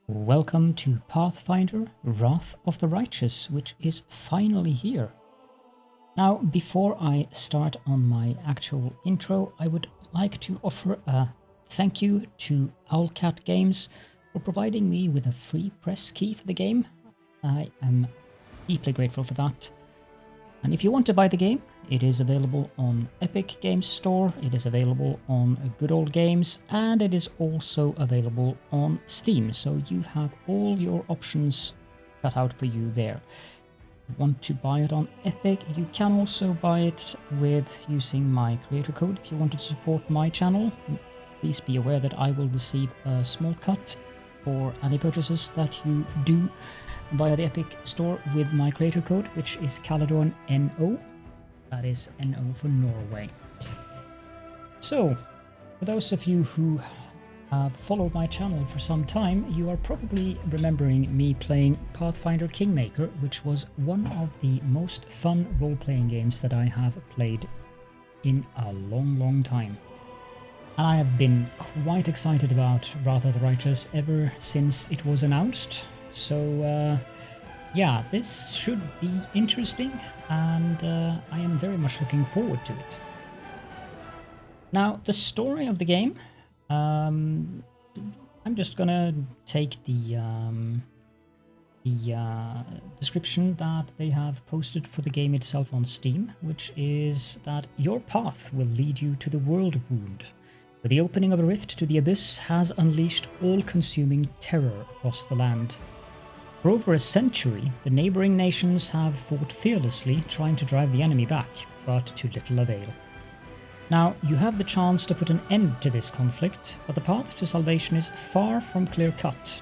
Welcome to Pathfinder Wrath of the Righteous, which is finally here. Now, before I start on my actual intro, I would like to offer a thank you to Owlcat Games for providing me with a free press key for the game. I am deeply grateful for that. And if you want to buy the game, it is available on Epic Games Store, it is available on Good Old Games, and it is also available on Steam, so you have all your options cut out for you there. If you want to buy it on Epic, you can also buy it with using my creator code. If you want to support my channel, please be aware that I will receive a small cut for any purchases that you do via the Epic Store with my creator code, which is Caledon NO. That is NO for Norway. So, for those of you who have followed my channel for some time, you are probably remembering me playing Pathfinder Kingmaker, which was one of the most fun role-playing games that I have played in a long time. And I have been quite excited about Wrath of the Righteous ever since it was announced. So, yeah, this should be interesting, and I am very much looking forward to it. Now, the story of the game, I'm just gonna take the description that they have posted for the game itself on Steam, which is that your path will lead you to the Worldwound, where the opening of a rift to the abyss has unleashed all-consuming terror across the land. For over a century, the neighbouring nations have fought fearlessly, trying to drive the enemy back, but to little avail. Now, you have the chance to put an end to this conflict, but the path to salvation is far from clear-cut.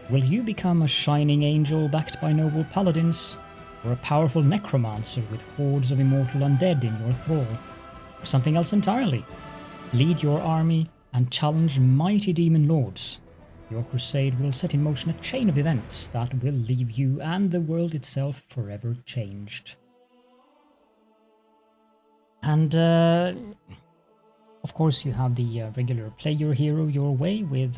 Will you become a shining angel backed by noble paladins, or a powerful necromancer with hordes of immortal undead in your thrall, or something else entirely? Lead your army and challenge mighty demon lords. Your crusade will set in motion a chain of events that will leave you and the world itself forever changed. And, of course, you have the regular play your hero your way with,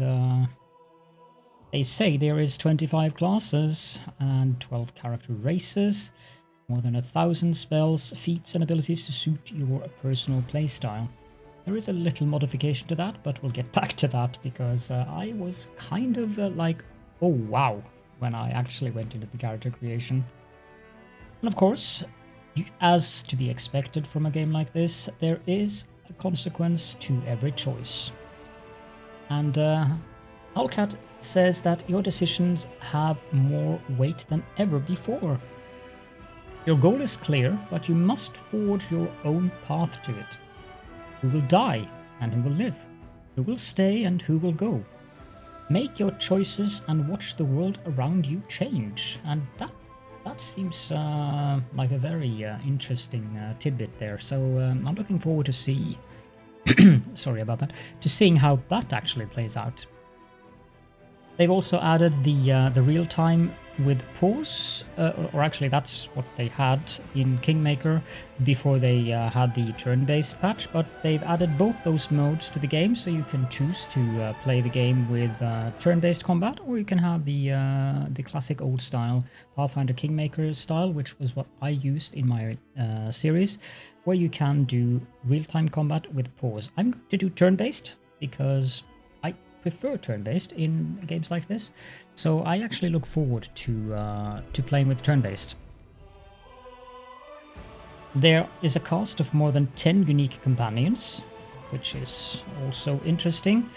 they say there is 25 classes and 12 character races, more than 1,000 spells, feats and abilities to suit your personal playstyle. There is a little modification to that, but we'll get back to that because I was kind of like, oh wow, when I actually went into the character creation. And of course, as to be expected from a game like this, there is a consequence to every choice. And Owlcat says that your decisions have more weight than ever before. Your goal is clear, but you must forge your own path to it. Who will die and who will live? Who will stay and who will go? Make your choices and watch the world around you change. And that seems like a very interesting tidbit there. So I'm looking forward to see. Sorry about that. To seeing how that actually plays out. They've also added the real time with pause, or actually that's what they had in Kingmaker before they had the turn-based patch, but they've added both those modes to the game, so you can choose to play the game with turn-based combat, or you can have the classic old style Pathfinder Kingmaker style, which was what I used in my series, where you can do real-time combat with pause. I'm going to do turn-based because I prefer turn-based in games like this, so I actually look forward to playing with turn-based. There is a cast of more than 10 unique companions, which is also interesting.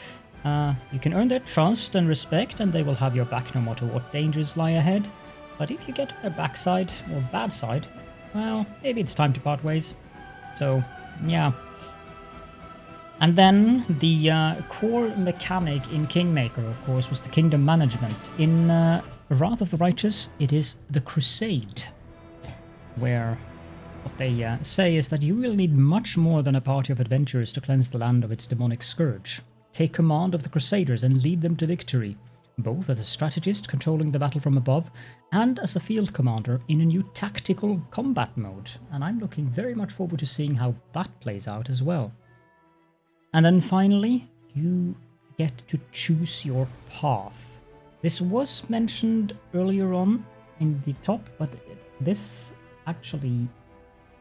You can earn their trust and respect, and they will have your back no matter what dangers lie ahead. But if you get their backside or bad side, well, maybe it's time to part ways. So, yeah. And then the core mechanic in Kingmaker, of course, was the kingdom management. In Wrath of the Righteous, it is the crusade, where what they say is that you will need much more than a party of adventurers to cleanse the land of its demonic scourge. Take command of the crusaders and lead them to victory, both as a strategist controlling the battle from above and as a field commander in a new tactical combat mode. And I'm looking very much forward to seeing how that plays out as well. And then finally, you get to choose your path. This was mentioned earlier on in the top, but this actually,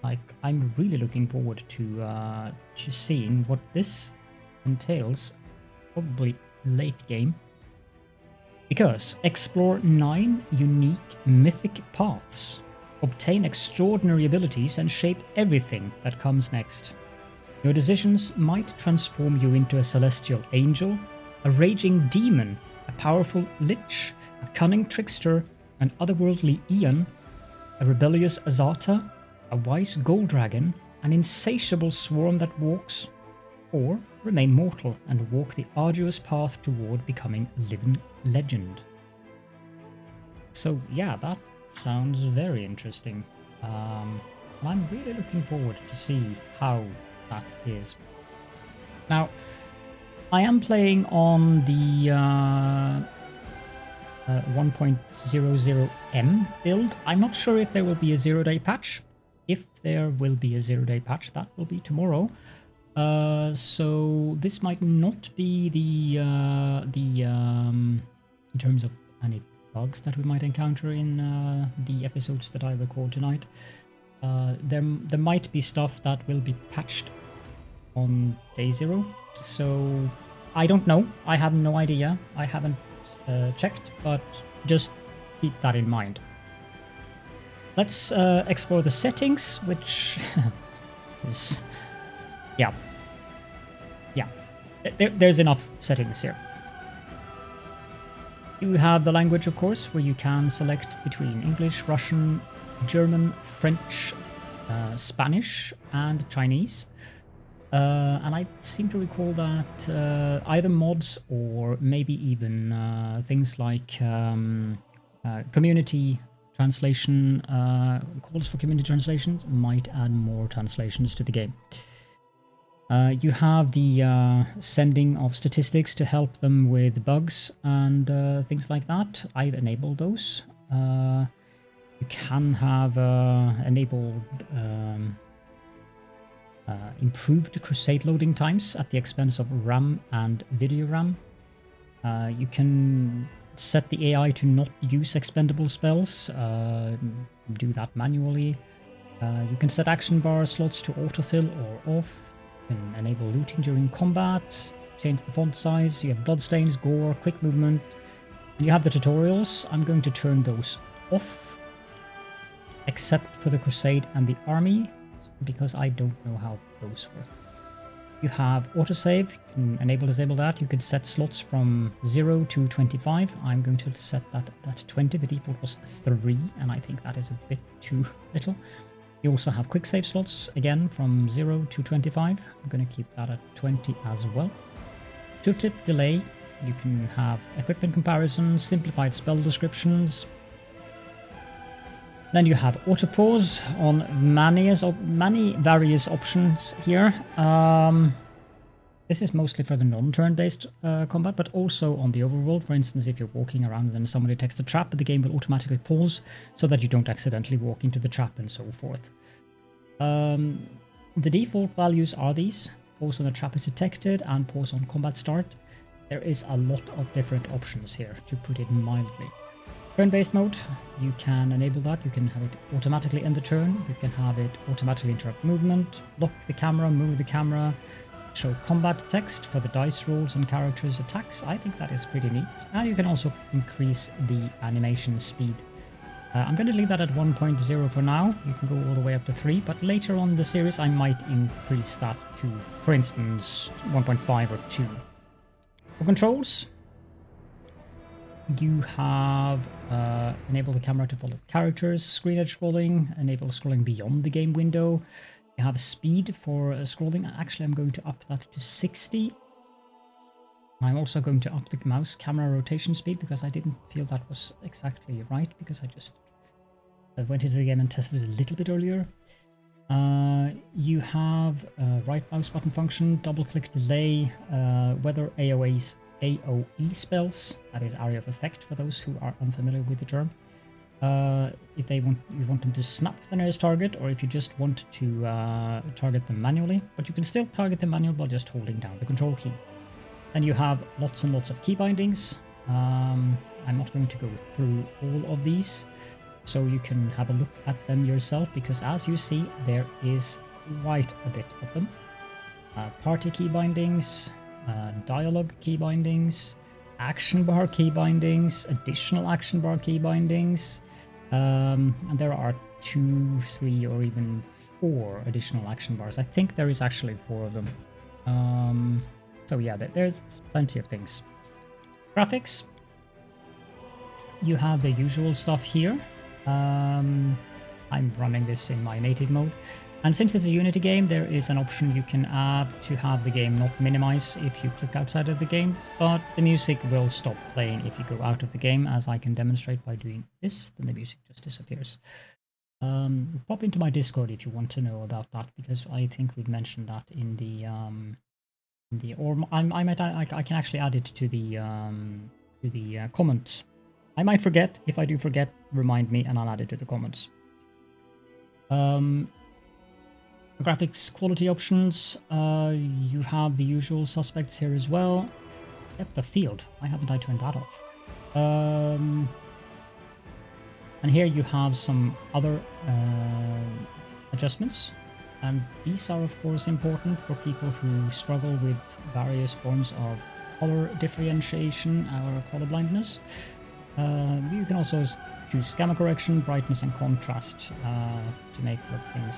like, I'm really looking forward to seeing what this entails, probably late game. Because explore 9 unique mythic paths, obtain extraordinary abilities, and shape everything that comes next. Your decisions might transform you into a celestial angel, a raging demon, a powerful lich, a cunning trickster, an otherworldly Eon, a rebellious Azata, a wise gold dragon, an insatiable swarm that walks, or remain mortal and walk the arduous path toward becoming a living legend. So yeah, that sounds very interesting. I'm really looking forward to see how that is. Now, I am playing on the 1.00M build. I'm not sure if there will be a 0-day patch. If there will be a 0-day patch, that will be tomorrow. So this might not be the in terms of any bugs that we might encounter in the episodes that I record tonight. There might be stuff that will be patched on day 0. So I don't know. I have no idea. I haven't checked, but just keep that in mind. Let's explore the settings, which is yeah. There's enough settings here. You have the language, of course, where you can select between English, Russian, German, French, Spanish, and Chinese. And I seem to recall that either mods or maybe even things like community translation, calls for community translations might add more translations to the game. You have the sending of statistics to help them with bugs and things like that. I've enabled those. You can have enabled improved crusade loading times at the expense of RAM and video RAM. You can set the AI to not use expendable spells, do that manually. You can set action bar slots to autofill or off. You can enable looting during combat, change the font size, you have bloodstains, gore, quick movement. You have the tutorials. I'm going to turn those off, except for the crusade and the army, because I don't know how those work. You have autosave, you can enable disable that. You can set slots from 0 to 25. I'm going to set that at 20. The default was 3, and I think that is a bit too little. You also have quick save slots, again from 0 to 25. I'm going to keep that at 20 as well. Tooltip delay, you can have equipment comparisons, simplified spell descriptions. Then you have auto pause on many various options here. This is mostly for the non-turn-based combat, but also on the overworld. For instance, if you're walking around and then somebody detects a trap, the game will automatically pause so that you don't accidentally walk into the trap and so forth. The default values are these: pause when a trap is detected and pause on combat start. There is a lot of different options here, to put it mildly. Turn-based mode, you can enable that. You can have it automatically end the turn. You can have it automatically interrupt movement, lock the camera, move the camera, show combat text for the dice rolls on characters' attacks. I think that is pretty neat. And you can also increase the animation speed. I'm going to leave that at 1.0 for now. You can go all the way up to 3, but later on in the series I might increase that to, for instance, 1.5 or 2. For controls, you have enable the camera to follow the characters, screen edge scrolling, enable scrolling beyond the game window. You have speed for scrolling. Actually, I'm going to up that to 60. I'm also going to up the mouse camera rotation speed because I didn't feel that was exactly right, because I just went into the game and tested it a little bit earlier. You have right mouse button function, double click delay, whether AoE spells, that is area of effect for those who are unfamiliar with the term. If you want them to snap to the nearest target, or if you just want to target them manually, but you can still target them manually by just holding down the control key. And you have lots and lots of key bindings. I'm not going to go through all of these, so you can have a look at them yourself, because as you see, there is quite a bit of them. Party key bindings, dialogue key bindings, action bar key bindings, additional action bar key bindings, and there are 2, 3, or even 4 additional action bars. I think there is actually 4 of them. So yeah, there's plenty of things. Graphics. You have the usual stuff here. I'm running this in my native mode. And since it's a Unity game, there is an option you can add to have the game not minimize if you click outside of the game, but the music will stop playing if you go out of the game, as I can demonstrate by doing this, then the music just disappears. Pop into my Discord if you want to know about that, because I think we've mentioned that in the or I can actually add it to the comments. I might forget. If I do forget, remind me and I'll add it to the comments. Graphics quality options, you have the usual suspects here as well. Depth of field, why haven't I turned that off? And here you have some other adjustments, and these are of course important for people who struggle with various forms of color differentiation or color blindness. You can also choose gamma correction, brightness and contrast to make things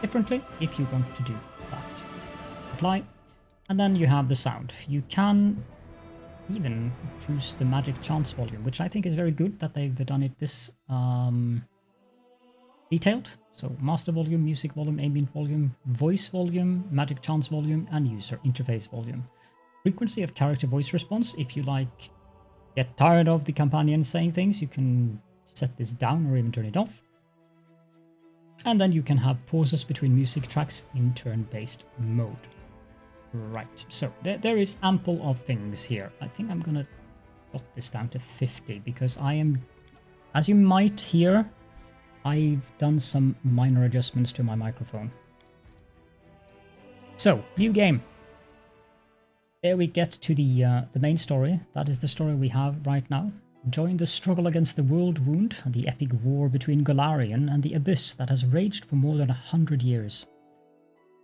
differently if you want to do that. Apply, and then you have the sound. You can even choose the magic chance volume, which I think is very good that they've done it this detailed. So master volume, music volume, ambient volume, voice volume, magic chance volume, and user interface volume. Frequency of character voice response. If you get tired of the companion saying things, you can set this down or even turn it off. And then you can have pauses between music tracks in turn-based mode. Right, so there is ample of things here. I think I'm gonna drop this down to 50 because I am, as you might hear, I've done some minor adjustments to my microphone. So, new game. There we get to the main story. That is the story we have right now. Join the struggle against the Worldwound, the epic war between Golarion and the Abyss that has raged for more than 100 years.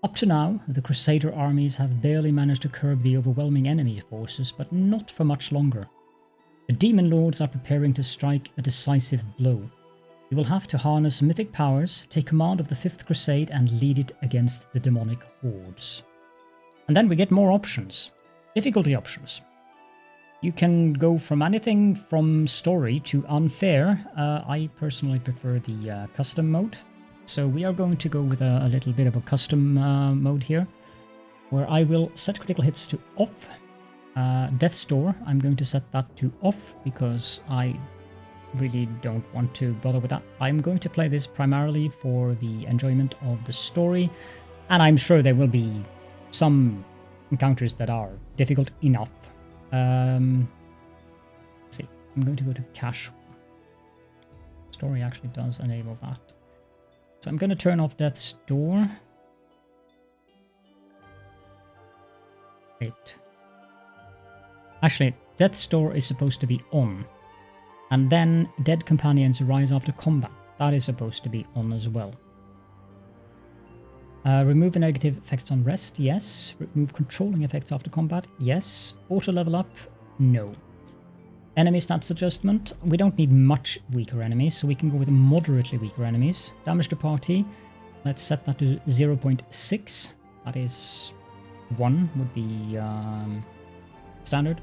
Up to now, the Crusader armies have barely managed to curb the overwhelming enemy forces, but not for much longer. The Demon Lords are preparing to strike a decisive blow. You will have to harness mythic powers, take command of the 5th Crusade and lead it against the demonic hordes. And then we get more options. Difficulty options. You can go from anything from story to unfair. I personally prefer the custom mode. So we are going to go with a little bit of a custom mode here, where I will set critical hits to off. Death's Door, I'm going to set that to off because I really don't want to bother with that. I'm going to play this primarily for the enjoyment of the story, and I'm sure there will be some encounters that are difficult enough. Let's see, I'm going to go to cache. Story actually does enable that. So I'm going to turn off Death's Door. Wait. Actually, Death's Door is supposed to be on. And then Dead Companions Rise After Combat. That is supposed to be on as well. Remove the negative effects on rest, yes. Remove controlling effects after combat, yes. Auto level up, no. Enemy stats adjustment, we don't need much weaker enemies, so we can go with moderately weaker enemies. Damage to party, let's set that to 0.6. That is 1 would be standard.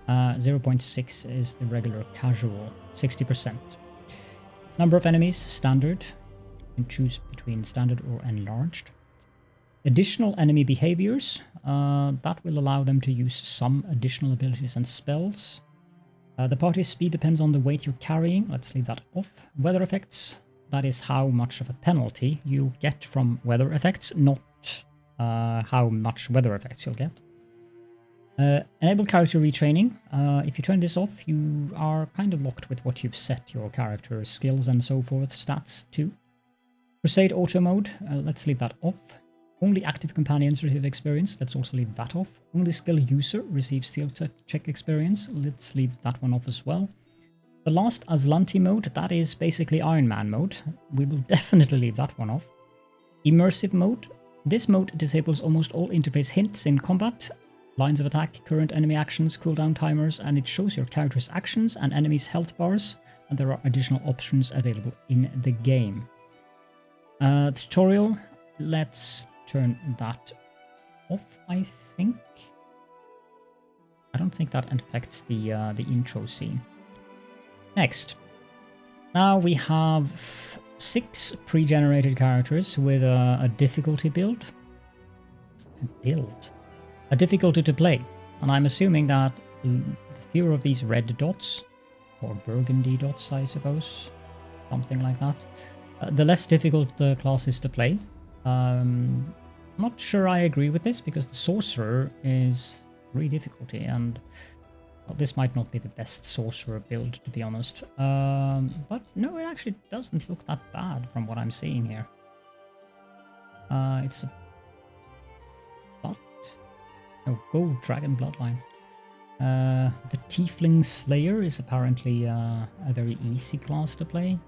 0.6 is the regular casual, 60%. Number of enemies, standard. You can choose between standard or enlarged. Additional enemy behaviors, that will allow them to use some additional abilities and spells. The party's speed depends on the weight you're carrying, let's leave that off. Weather effects, that is how much of a penalty you get from weather effects, not how much weather effects you'll get. Enable character retraining, if you turn this off you are kind of locked with what you've set your character's skills and so forth, stats to. Crusade auto mode, let's leave that off. Only active companions receive experience. Let's also leave that off. Only skill user receives skill check experience. Let's leave that one off as well. The last Aslanti mode, that is basically Iron Man mode. We will definitely leave that one off. Immersive mode. This mode disables almost all interface hints in combat, lines of attack, current enemy actions, cooldown timers, and it shows your character's actions and enemies' health bars, and there are additional options available in the game. Tutorial, let's turn that off, I think. I don't think that affects the intro scene. Next. Now we have 6 pre-generated characters with a difficulty build. A difficulty to play. And I'm assuming that the fewer of these red dots, or burgundy dots I suppose, something like that, the less difficult the class is to play. I'm not sure I agree with this, because the sorcerer is 3 difficulty, and well, this might not be the best sorcerer build, to be honest. But no, it actually doesn't look that bad from what I'm seeing here. It's a gold dragon bloodline. The Tiefling Slayer is apparently a very easy class to play.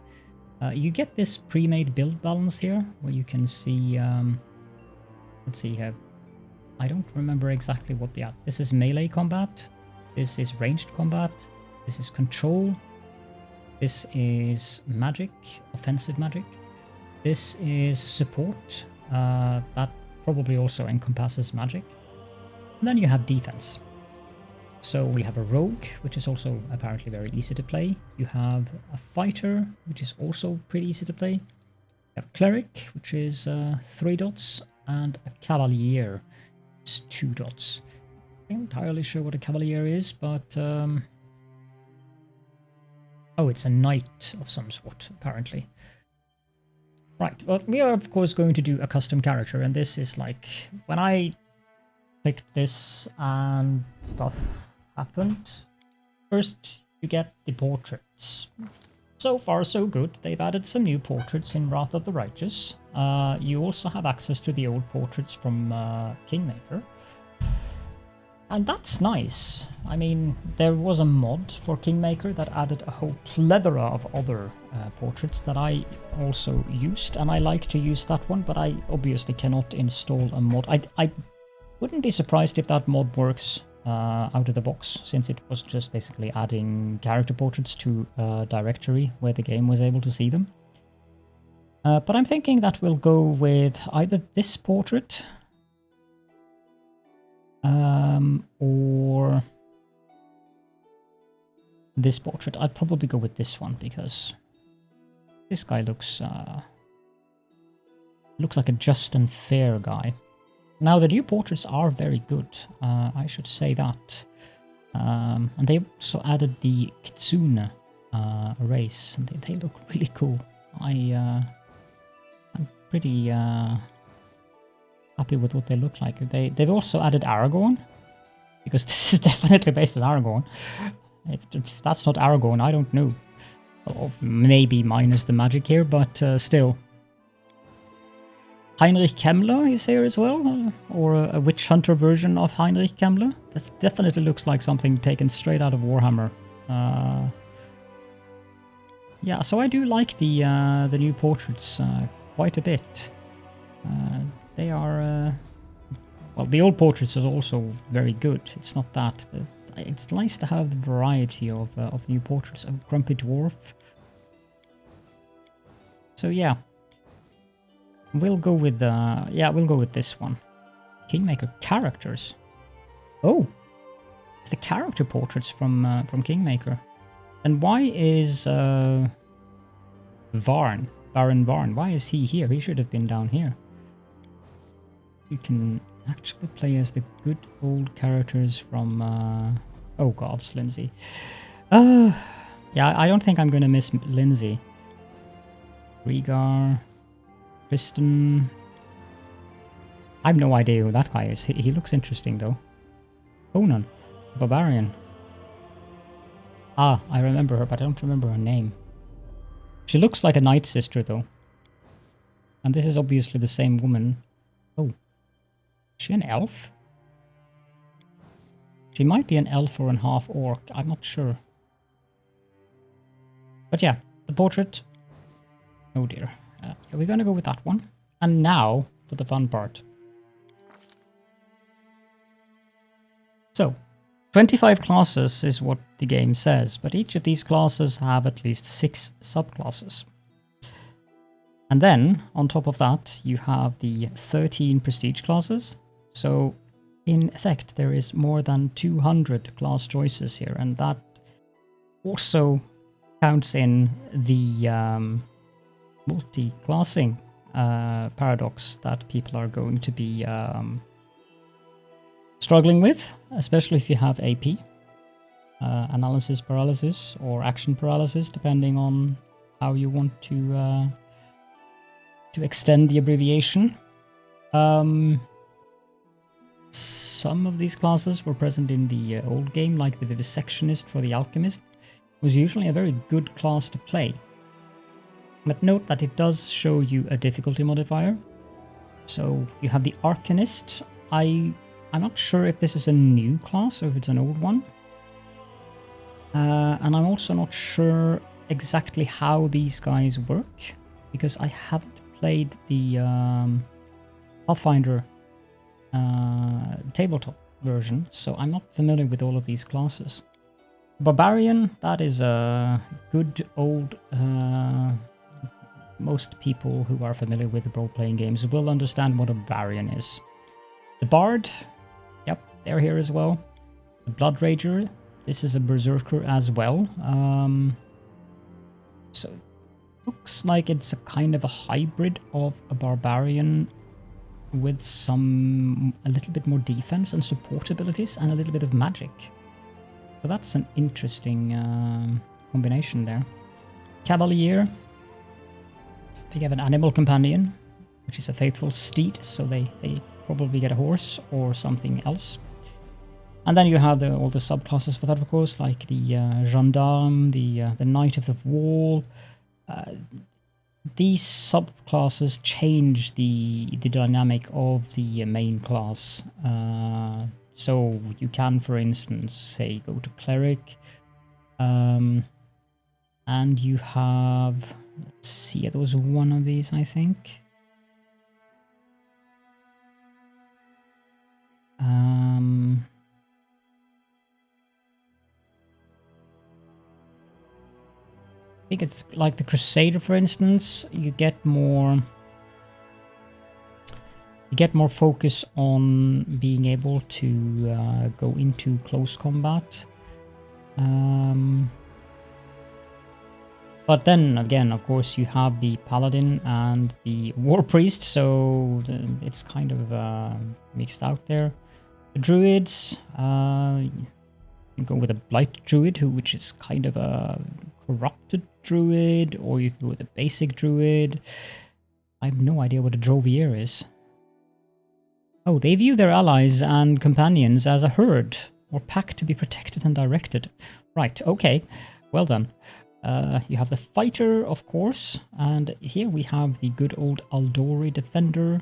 You get this pre-made build balance here, where you can see, let's see here, I don't remember exactly what this is melee combat, this is ranged combat, this is control, this is magic, offensive magic, this is support, that probably also encompasses magic, and then you have defense. So we have a rogue, which is also apparently very easy to play. You have a fighter, which is also pretty easy to play. You have cleric, which is 3 dots, and a cavalier, it's 2 dots. I'm not entirely sure what a cavalier is, but oh, it's a knight of some sort, apparently. Right, well, we are of course going to do a custom character, and this is like, when I picked this and stuff happened, first you get the portraits. So far so good. They've added some new portraits in Wrath of the Righteous. You also have access to the old portraits from Kingmaker, and that's nice. I mean, there was a mod for Kingmaker that added a whole plethora of other portraits that I also used, and I like to use that one, but I obviously cannot install a mod. I wouldn't be surprised if that mod works out of the box, since it was just basically adding character portraits to a directory where the game was able to see them. But I'm thinking that we'll go with either this portrait or this portrait. I'd probably go with this one, because this guy looks like a just and fair guy. Now, the new portraits are very good, I should say that. And they also added the Kitsune race, and they look really cool. I'm pretty happy with what they look like. They've also added Aragorn, because this is definitely based on Aragorn. If that's not Aragorn, I don't know. Or maybe minus the magic here, but still. Heinrich Kemmler is here as well, or a witch hunter version of Heinrich Kemmler. That definitely looks like something taken straight out of Warhammer. Yeah, so I do like the new portraits quite a bit. They are well, the old portraits are also very good. It's not that, but it's nice to have the variety of new portraits. A grumpy dwarf. So yeah. We'll go with this one. Kingmaker characters. Oh, it's the character portraits from Kingmaker. And why is Baron Varn? Why is he here? He should have been down here. You can actually play as the good old characters from. Oh gods, Lindsay. Yeah, I don't think I'm gonna miss Lindsay. Rhaegar. Kristen. I have no idea who that guy is. He looks interesting though. Conan. Barbarian. Ah, I remember her, but I don't remember her name. She looks like a Night Sister though. And this is obviously the same woman. Oh, she an elf? She might be an elf or an half orc, I'm not sure. But yeah, the portrait. Oh dear. Yeah, we're gonna go with that one. And now for the fun part. So, 25 classes is what the game says, but each of these classes have at least 6 subclasses. And then, on top of that, you have the 13 prestige classes. So, in effect, there is more than 200 class choices here, and that also counts in the multi-classing paradox that people are going to be struggling with, especially if you have AP, analysis paralysis, or action paralysis, depending on how you want to extend the abbreviation. Some of these classes were present in the old game, like the Vivisectionist for the Alchemist. It was usually a very good class to play. But note that it does show you a difficulty modifier. So you have the Arcanist. I'm not sure if this is a new class or if it's an old one. And I'm also not sure exactly how these guys work, because I haven't played the Pathfinder tabletop version, so I'm not familiar with all of these classes. Barbarian, that is a good old... most people who are familiar with the role-playing games will understand what a barbarian is. The Bard, yep, they're here as well. The Blood Rager, this is a berserker as well. So it looks like it's a kind of a hybrid of a barbarian with a little bit more defense and support abilities and a little bit of magic. So that's an interesting combination there. Cavalier, they have an animal companion, which is a faithful steed, so they probably get a horse or something else. And then you have all the subclasses for that, of course, like the gendarme, the knight of the wall. These subclasses change the dynamic of the main class. So you can, for instance, say go to cleric, and you have, let's see, there was one of these, I think. I think it's like the Crusader, for instance. You get more focus on being able to go into close combat. But then again, of course, you have the Paladin and the War Priest, so it's kind of mixed out there. The Druids, you can go with a Blight Druid, which is kind of a corrupted Druid, or you can go with a basic Druid. I have no idea what a Drovier is. Oh, they view their allies and companions as a herd, or pack to be protected and directed. Right, okay, well done. You have the Fighter, of course, and here we have the good old Aldori Defender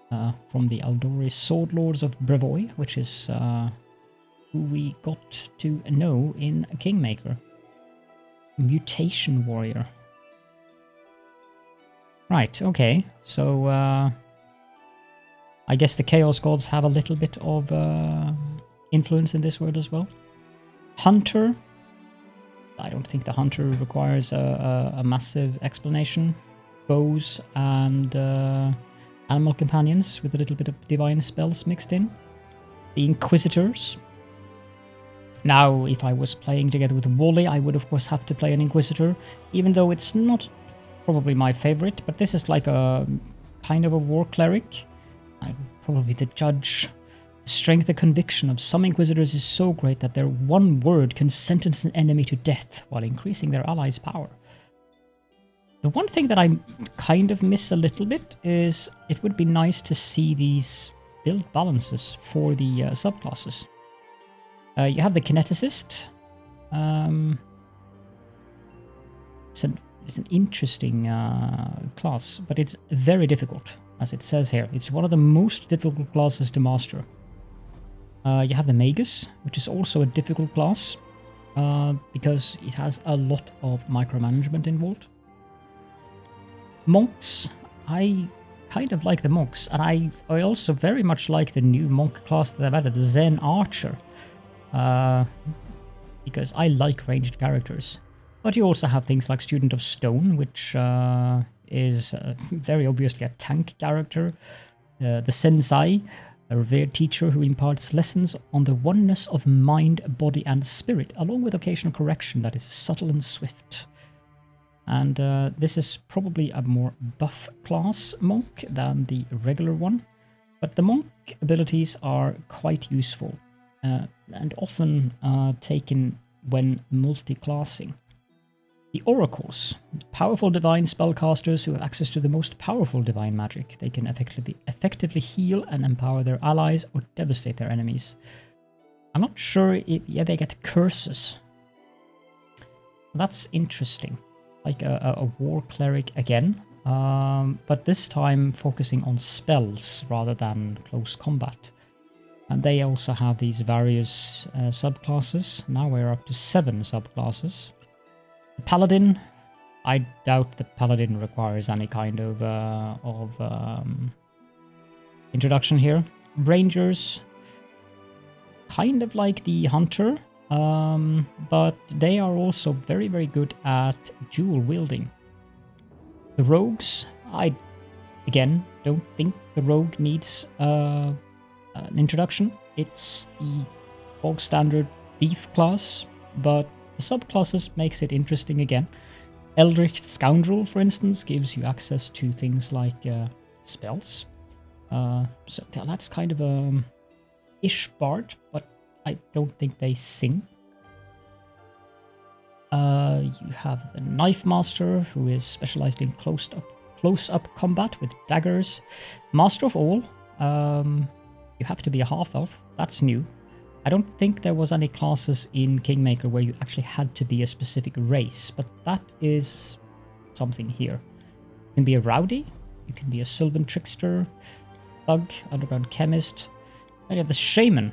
from the Aldori Sword Lords of Brevoy, which is who we got to know in Kingmaker. Mutation Warrior. Right, okay, so I guess the Chaos Gods have a little bit of influence in this world as well. Hunter. I don't think the Hunter requires a massive explanation. Bows and animal companions with a little bit of divine spells mixed in. The Inquisitors. Now, if I was playing together with Wally, I would of course have to play an Inquisitor, even though it's not probably my favorite, but this is like a kind of a war cleric. Probably the judge. The strength and conviction of some Inquisitors is so great that their one word can sentence an enemy to death while increasing their allies' power. The one thing that I kind of miss a little bit is it would be nice to see these build balances for the subclasses. You have the Kineticist. It's an interesting class, but it's very difficult. as it says here. It's one of the most difficult classes to master. You have the Magus, which is also a difficult class, because it has a lot of micromanagement involved. Monks, I kind of like the monks, and I also very much like the new monk class that they've added, the Zen Archer, because I like ranged characters. But you also have things like Student of Stone, which is very obviously a tank character. The Sensei, a revered teacher who imparts lessons on the oneness of mind, body, and spirit, along with occasional correction that is subtle and swift. And this is probably a more buff class monk than the regular one. But the monk abilities are quite useful, and often taken when multi-classing. The Oracles, powerful divine spellcasters who have access to the most powerful divine magic. They can effectively heal and empower their allies or devastate their enemies. I'm not sure if... yeah, they get curses. That's interesting. Like a war cleric again, but this time focusing on spells rather than close combat. And they also have these various subclasses. Now we're up to 7 subclasses. The Paladin, I doubt the Paladin requires any kind of introduction here. Rangers, kind of like the Hunter, but they are also very, very good at dual wielding. The Rogues, I, again, don't think the Rogue needs an introduction. It's the bog standard Thief class, but the subclasses makes it interesting again. Eldritch Scoundrel, for instance, gives you access to things like spells. So that's kind of a ish bard, but I don't think they sing. You have the Knife Master, who is specialized in close-up combat with daggers. Master of All, you have to be a half-elf. That's new. I don't think there was any classes in Kingmaker where you actually had to be a specific race, but that is something here. You can be a Rowdy, you can be a Sylvan Trickster, Thug, Underground Chemist, and you have the Shaman.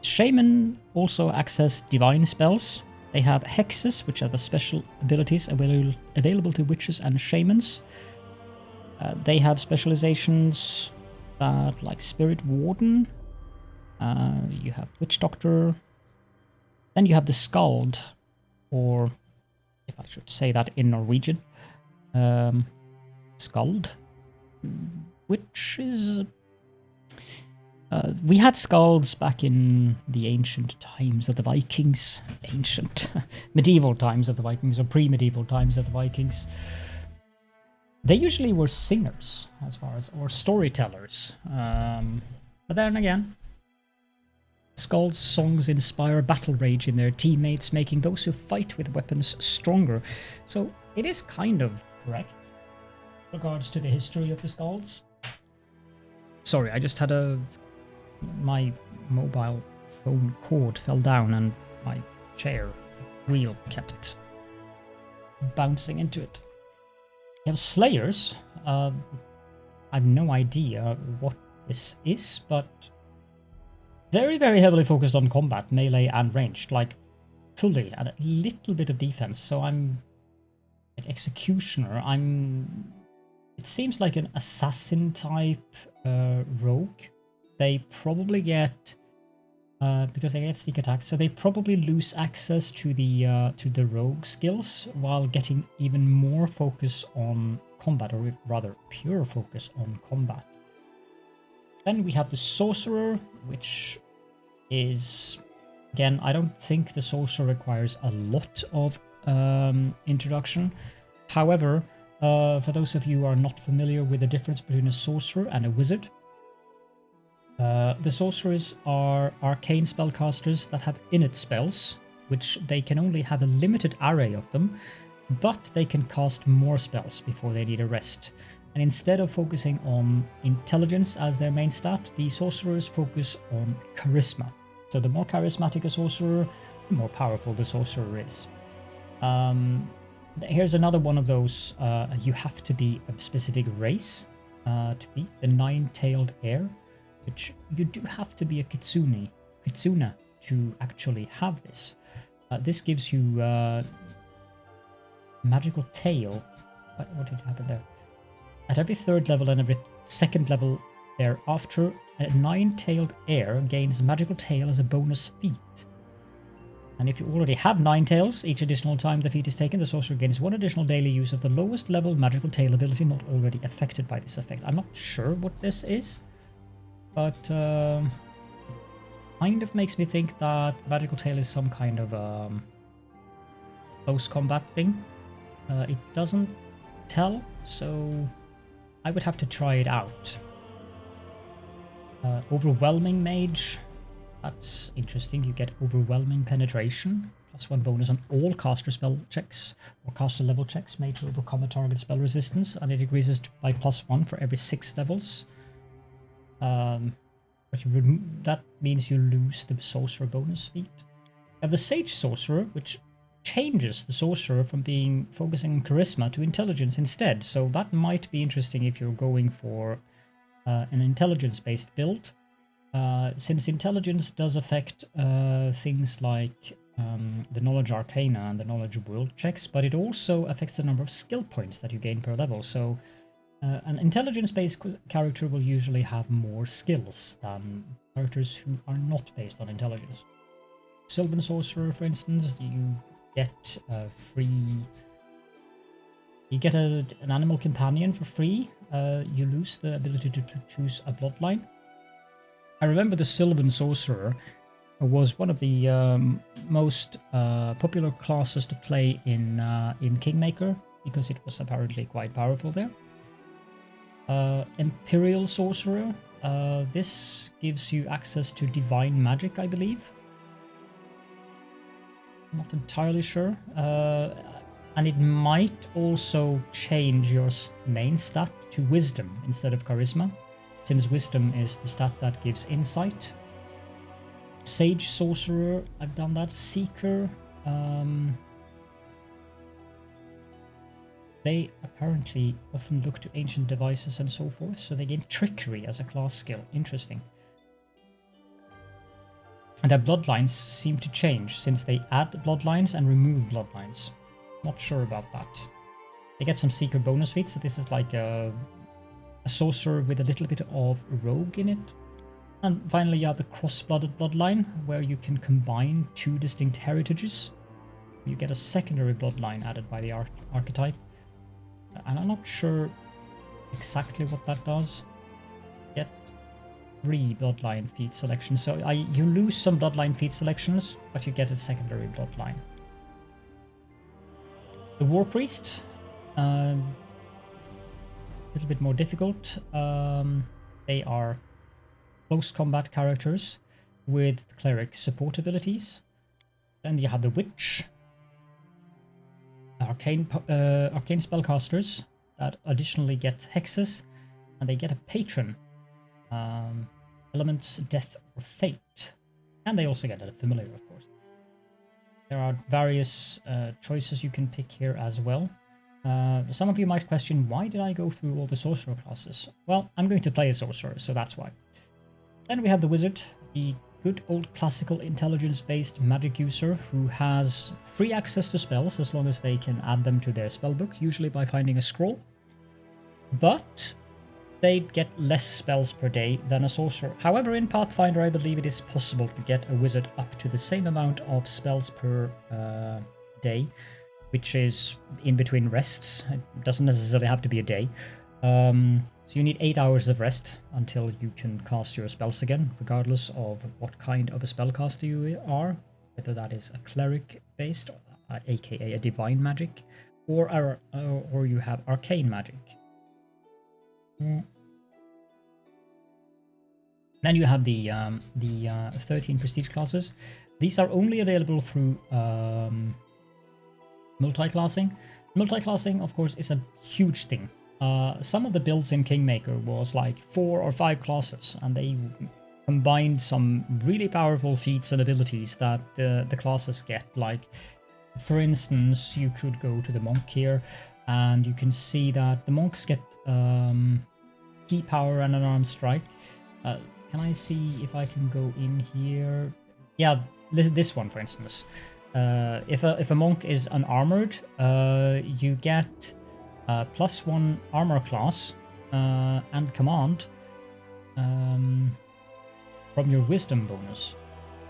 Shaman also access divine spells. They have Hexes, which are the special abilities available to witches and shamans. They have specializations that, like Spirit Warden. You have Witch Doctor. Then you have the Skald, or if I should say that in Norwegian, Skald, which is... we had Skalds back in the ancient times of the Vikings. Ancient. Medieval times of the Vikings, or pre-medieval times of the Vikings. They usually were singers, as far as, or storytellers. But then again, Skald's songs inspire battle rage in their teammates, making those who fight with weapons stronger. So it is kind of correct in regards to the history of the Skalds. Sorry, I just had my mobile phone cord fell down and my chair wheel kept bouncing into it. You have Slayers. I have no idea what this is, but very, very heavily focused on combat, melee and ranged, like fully, and a little bit of defense. So I'm like Executioner. It seems like an assassin type rogue. They probably get because they get sneak attack, so they probably lose access to the rogue skills while getting even more focus on combat, or rather pure focus on combat. Then we have the Sorcerer, which is, again, I don't think the Sorcerer requires a lot of introduction. However, for those of you who are not familiar with the difference between a Sorcerer and a Wizard, the Sorcerers are arcane spellcasters that have innate spells, which they can only have a limited array of them, but they can cast more spells before they need a rest. And instead of focusing on intelligence as their main stat, the Sorcerers focus on charisma. So the more charismatic a Sorcerer, the more powerful the Sorcerer is. Here's another one of those, you have to be a specific race. to beat the nine-tailed heir, which you do have to be a kitsune to actually have this. This gives you magical tail. What did happen there? At every third level and every second level thereafter, a nine-tailed heir gains magical tail as a bonus feat. And if you already have 9 tails, each additional time the feat is taken, the sorcerer gains 1 additional daily use of the lowest level magical tail ability not already affected by this effect. I'm not sure what this is, but kind of makes me think that magical tail is some kind of close combat thing. It doesn't tell, so I would have to try it out. Overwhelming Mage. That's interesting. You get overwhelming penetration, +1 bonus on all caster spell checks or caster level checks made to overcome a target spell resistance, and it increases by +1 for every 6 levels. But that means you lose the sorcerer bonus feat. You have the Sage Sorcerer, which changes the sorcerer from being focusing on charisma to intelligence instead. So that might be interesting if you're going for an intelligence-based build. Since intelligence does affect things like the knowledge arcana and the knowledge world checks, but it also affects the number of skill points that you gain per level. So an intelligence-based character will usually have more skills than characters who are not based on intelligence. Sylvan Sorcerer, for instance, you get free. You get an animal companion for free. You lose the ability to choose a bloodline. I remember the Sylvan Sorcerer was one of the most popular classes to play in Kingmaker because it was apparently quite powerful there. Imperial Sorcerer. This gives you access to divine magic, I believe. I'm not entirely sure. And it might also change your main stat to wisdom instead of charisma, since wisdom is the stat that gives insight. Sage Sorcerer, I've done that. Seeker, they apparently often look to ancient devices and so forth, so they gain trickery as a class skill. Interesting. And their bloodlines seem to change, since they add bloodlines and remove bloodlines. Not sure about that. They get some Seeker bonus feats, so this is like a sorcerer with a little bit of rogue in it. And finally you have the cross-blooded bloodline, where you can combine 2 distinct heritages. You get a secondary bloodline added by the archetype. And I'm not sure exactly what that does. Get 3 bloodline feat selections. So you lose some bloodline feat selections, but you get a secondary bloodline. The War Priest, a little bit more difficult. They are close combat characters with cleric support abilities. Then you have the Witch, arcane spellcasters that additionally get hexes, and they get a patron, elements, death, or fate, and they also get a familiar, of course. There are various choices you can pick here as well. Some of you might question, why did I go through all the sorcerer classes? Well, I'm going to play a sorcerer, so that's why. Then we have the wizard, the good old classical intelligence-based magic user who has free access to spells as long as they can add them to their spellbook, usually by finding a scroll. But they get less spells per day than a sorcerer. However, in Pathfinder, I believe it is possible to get a wizard up to the same amount of spells per day, which is in between rests. It doesn't necessarily have to be a day. So you need 8 hours of rest until you can cast your spells again, regardless of what kind of a spellcaster you are, whether that is a cleric-based, aka a divine magic, or you have arcane magic. Then you have the 13 prestige classes. These are only available through multi-classing. Multi-classing, of course, is a huge thing. Some of the builds in Kingmaker was like 4 or 5 classes, and they combined some really powerful feats and abilities that the classes get. Like, for instance, you could go to the monk here, and you can see that the monks get key power and an armed strike. Can I see if I can go in here? Yeah, this one, for instance. If a monk is unarmored, you get +1 armor class and command from your wisdom bonus,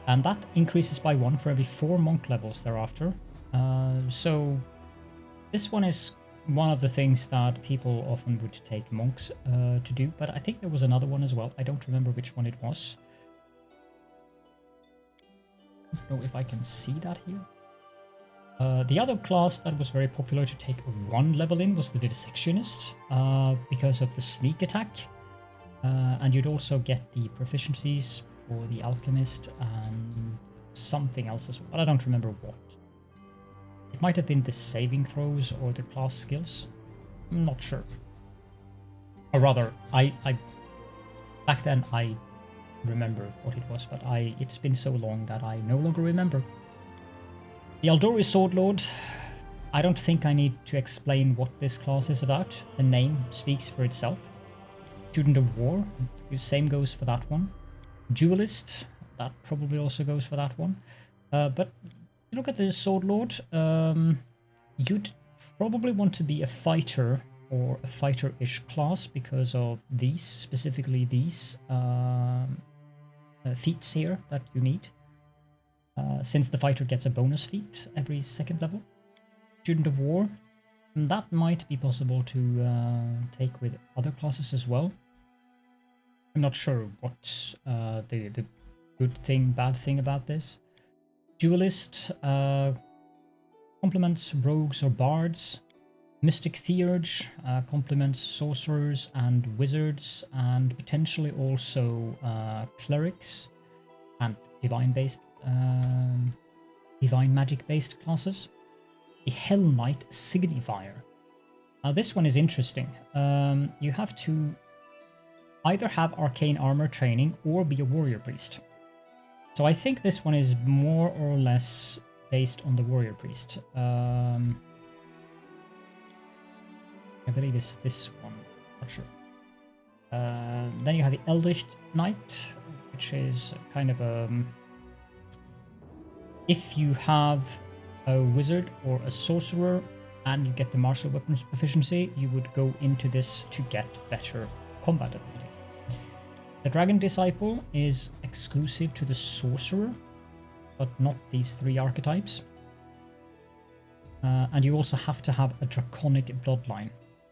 and that increases by 1 for every 4 monk levels thereafter. So this one is one of the things that people often would take monks to do, but I think there was another one as well. I don't remember which one it was. I don't know if I can see that here. The other class that was very popular to take 1 level in was the Vivisectionist, because of the sneak attack. And you'd also get the proficiencies for the Alchemist and something else as well, but I don't remember what. It might have been the saving throws or the class skills. I'm not sure. Or rather, I back then I remember what it was, but it's been so long that I no longer remember. The Aldori Swordlord. I don't think I need to explain what this class is about. The name speaks for itself. Student of War, the same goes for that one. Duelist, that probably also goes for that one. But look at the Swordlord. You'd probably want to be a fighter or a fighter-ish class because of these, specifically these feats here that you need. Since the fighter gets a bonus feat every 2nd level. Student of War, that might be possible to take with other classes as well. I'm not sure what's the good thing, bad thing about this. Duelist complements rogues or bards. Mystic Theurge complements sorcerers and wizards, and potentially also clerics and divine magic-based classes. The Hell Knight Signifier. Now this one is interesting. You have to either have arcane armor training or be a warrior priest. So I think this one is more or less based on the warrior priest. I believe it's this one, not sure. Then you have the Eldritch Knight, which is kind of a... if you have a wizard or a sorcerer and you get the martial weapons proficiency, you would go into this to get better combat ability. The Dragon Disciple is exclusive to the sorcerer, but not these 3 archetypes. And you also have to have a draconic bloodline.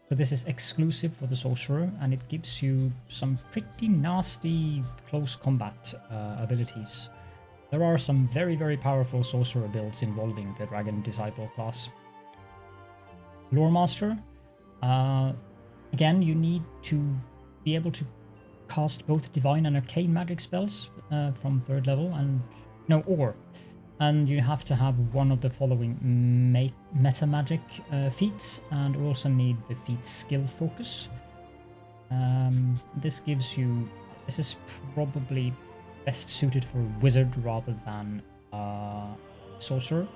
So this is exclusive for the sorcerer, and it gives you some pretty nasty close combat abilities. There are some very, very powerful sorcerer builds involving the Dragon Disciple class. Lore Master. Again, you need to be able to cast both divine and arcane magic spells from 3rd level, and you have to have one of the following meta magic feats, and also need the feat skill focus. This is probably best suited for a wizard rather than sorcerer.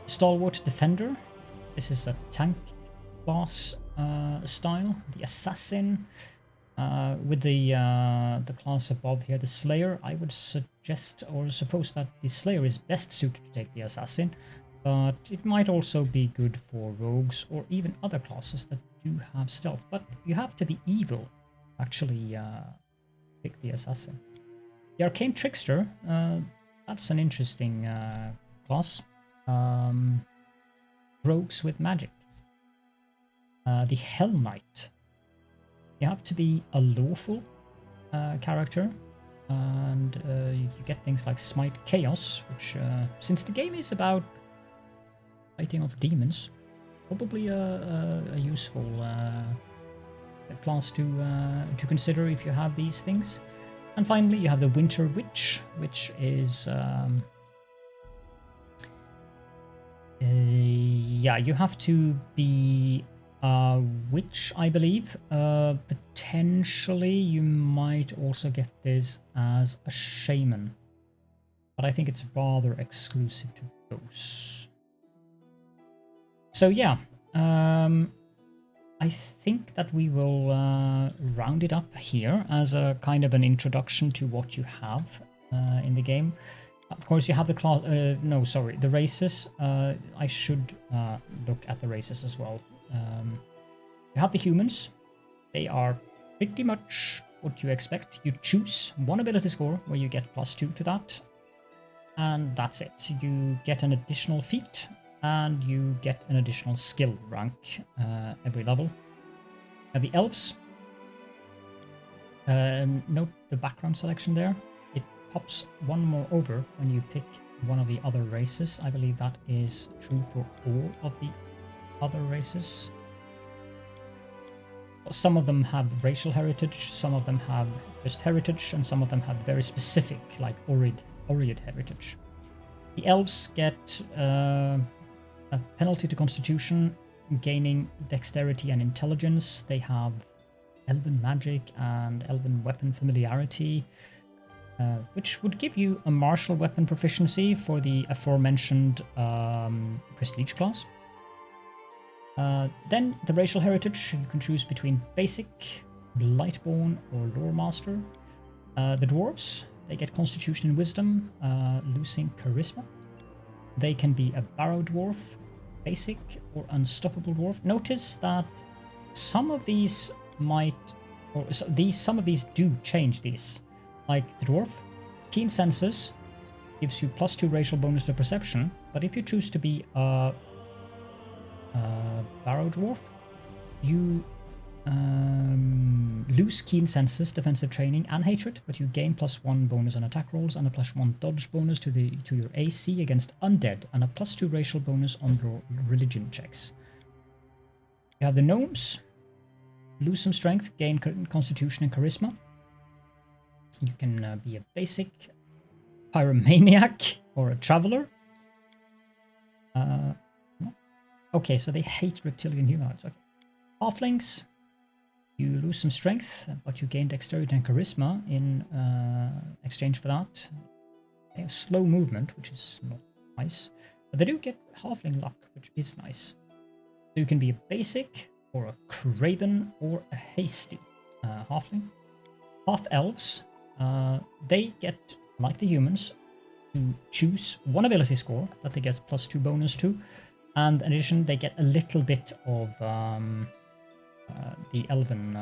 Stalwart Defender. This is a tank class style. The Assassin. With the class above here, the Slayer, I would suggest or suppose that the Slayer is best suited to take the Assassin, but it might also be good for rogues or even other classes that do have stealth. But you have to be evil to actually pick the Assassin. The Arcane Trickster, that's an interesting class. Rogues with magic. The Hell Knight. You have to be a lawful character, and you get things like Smite Chaos, which, since the game is about fighting off demons, probably a useful class to consider if you have these things. And finally, you have the Winter Witch, which is you have to be a witch, I believe. Potentially, you might also get this as a shaman, but I think it's rather exclusive to those. So yeah, I I think that we will round it up here as a kind of an introduction to what you have in the game. Of course, you have the class. No, sorry, the races. I should look at the races as well. You have the humans. They are pretty much what you expect. You choose one ability score where you get +2 to that, and that's it. You get an additional feat, and you get an additional skill rank every level. The elves. Note the background selection there. It pops one more over when you pick one of the other races. I believe that is true for all of the other races. Some of them have racial heritage, some of them have just heritage, and some of them have very specific, like Oread heritage. The elves get a penalty to constitution, gaining dexterity and intelligence. They have elven magic and elven weapon familiarity, which would give you a martial weapon proficiency for the aforementioned prestige class. Then the racial heritage, you can choose between basic, lightborn, or lore master. The dwarves, they get constitution and wisdom, losing charisma. They can be a barrow dwarf, basic, or unstoppable dwarf. Notice that some of these might, or some of these do change these. Like the dwarf, keen senses gives you +2 racial bonus to perception, but if you choose to be a barrow dwarf, you lose keen senses, defensive training, and hatred, but you gain +1 bonus on attack rolls and a +1 dodge bonus to your AC against undead, and a +2 racial bonus on your religion checks. You have the gnomes. Lose some strength, gain constitution and charisma. You can be a basic pyromaniac or a traveler. Okay, so they hate reptilian humanoids. Okay. Halflings, you lose some strength, but you gain dexterity and charisma in exchange for that. They have slow movement, which is not nice. But they do get halfling luck, which is nice. So you can be a basic, or a craven, or a hasty halfling. Half-elves, they get, like the humans, to choose one ability score that they get +2 bonus to. And in addition, they get a little bit of the elven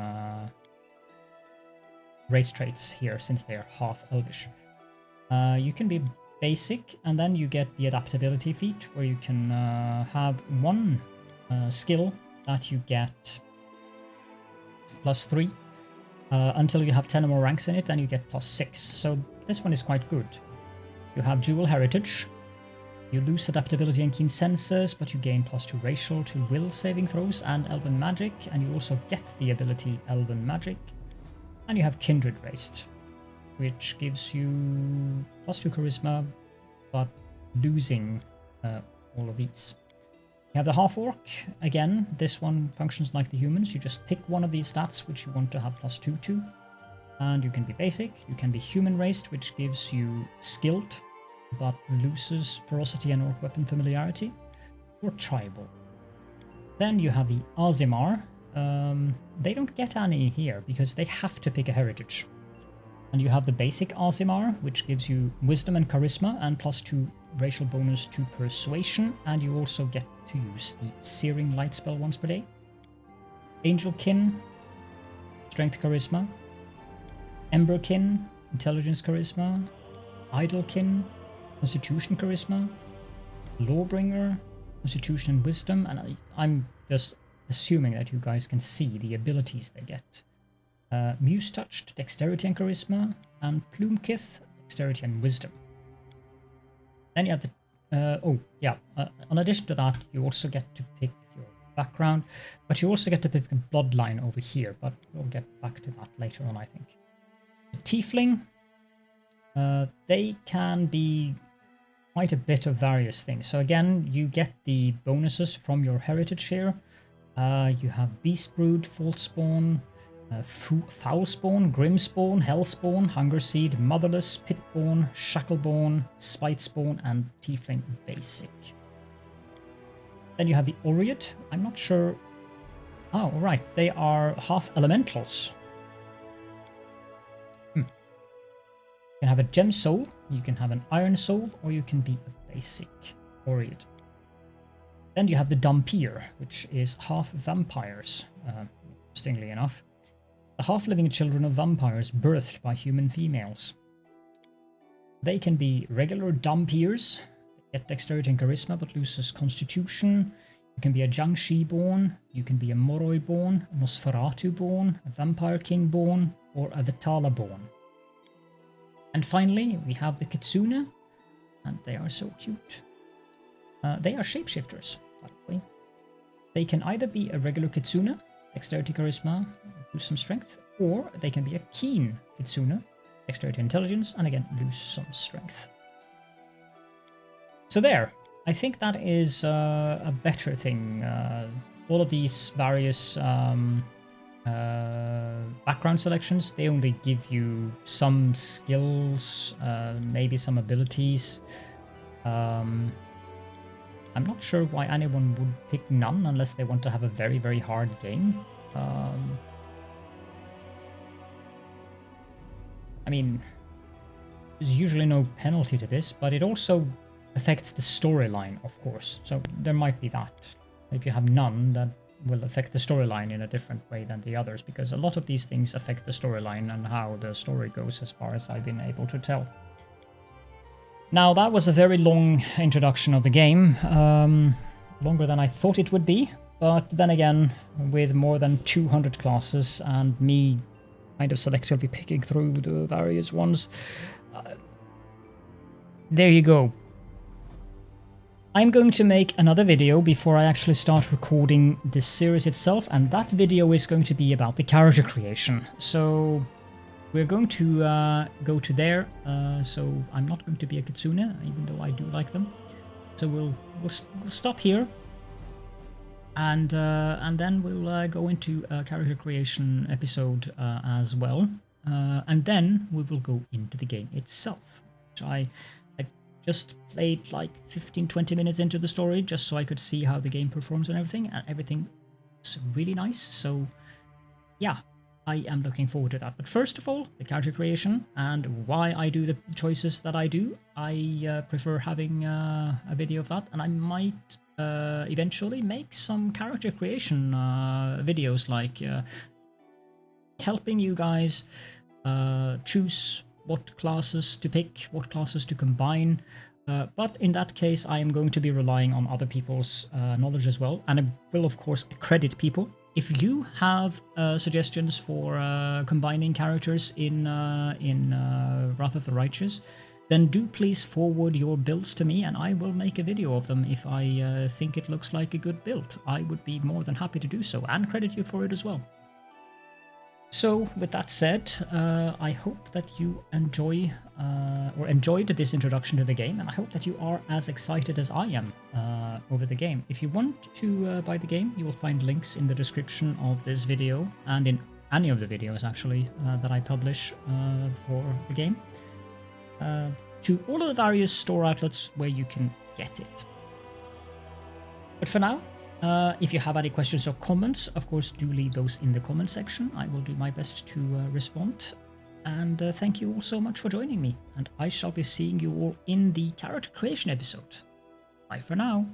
race traits here, since they are half-elvish. You can be basic, and then you get the adaptability feat, where you can have one skill that you get +3 until you have 10 or more ranks in it, then you get +6. So this one is quite good. You have dual heritage. You lose adaptability and keen senses, but you gain +2 racial to will saving throws and elven magic, and you also get the ability elven magic. And you have kindred raised, which gives you +2 charisma, but losing all of these. You have the half-orc. Again, this one functions like the humans. You just pick one of these stats which you want to have +2 to. And you can be basic, you can be human-raised, which gives you skilled, but loses ferocity and orc weapon familiarity, or tribal. Then you have the Azimar. They don't get any here, because they have to pick a heritage. And you have the basic Azimar, which gives you wisdom and charisma, and +2 racial bonus to persuasion, and you also get to use the Searing Light spell once per day. Angelkin, strength charisma. Emberkin, intelligence charisma. Idlekin, constitution charisma. Lawbringer, constitution and wisdom, and I'm just assuming that you guys can see the abilities they get. Muse Touched, dexterity and charisma, and Plumekith, dexterity and wisdom. Then you have the in addition to that, you also get to pick your background, but you also get to pick the bloodline over here, but we'll get back to that later on, I think. The Tiefling, they can be quite a bit of various things. So again, you get the bonuses from your heritage here. You have Beast Brood, Falspawn, Foulspawn, Grimspawn, Hellspawn, Hungerseed, Motherless, Pitborn, Shackleborn, Spitespawn, and Tiefling Basic. Then you have the Oread. I'm not sure Oh, right. They are half elementals. You can have a gem soul, you can have an iron soul, or you can be a basic warrior. Then you have the Dhampir, which is half vampires, interestingly enough. The half-living children of vampires birthed by human females. They can be regular Dhampirs, get dexterity and charisma but loses constitution. You can be a Jiangshi born, you can be a Moroi born, a Nosferatu born, a Vampire King born, or a Vitala born. And finally, we have the Kitsune, and they are so cute. They are shapeshifters, by the way. They can either be a regular Kitsune, dexterity, charisma, lose some strength, or they can be a keen Kitsune, dexterity, intelligence, and again, lose some strength. So there, I think that is a better thing. All of these various background selections, they only give you some skills, maybe some abilities. I'm not sure why anyone would pick none unless they want to have a very, very hard game. I mean, there's usually no penalty to this, but it also affects the storyline, of course. So there might be that. If you have none, that will affect the storyline in a different way than the others, because a lot of these things affect the storyline and how the story goes, as far as I've been able to tell. Now, that was a very long introduction of the game, longer than I thought it would be, but then again, with more than 200 classes and me kind of selectively picking through the various ones, there you go. I'm going to make another video before I actually start recording this series itself, and that video is going to be about the character creation. So we're going to go to there, so I'm not going to be a Kitsune, even though I do like them. So we'll stop here, and then we'll go into a character creation episode as well, and then we will go into the game itself, which I just played like 15-20 minutes into the story just so I could see how the game performs and everything is really nice. So yeah, I am looking forward to that. But first of all, the character creation and why I do the choices that I do. I prefer having a video of that, and I might eventually make some character creation videos, like helping you guys choose what classes to pick, what classes to combine. But in that case, I am going to be relying on other people's knowledge as well, and I will of course accredit people. If you have suggestions for combining characters in Wrath of the Righteous, then do please forward your builds to me, and I will make a video of them if I think it looks like a good build. I would be more than happy to do so, and credit you for it as well. So, with that said, I hope that you enjoyed this introduction to the game, and I hope that you are as excited as I am over the game. If you want to buy the game, you will find links in the description of this video, and in any of the videos, actually, that I publish for the game, to all of the various store outlets where you can get it. But for now, if you have any questions or comments, of course, do leave those in the comment section. I will do my best to respond. And thank you all so much for joining me. And I shall be seeing you all in the character creation episode. Bye for now.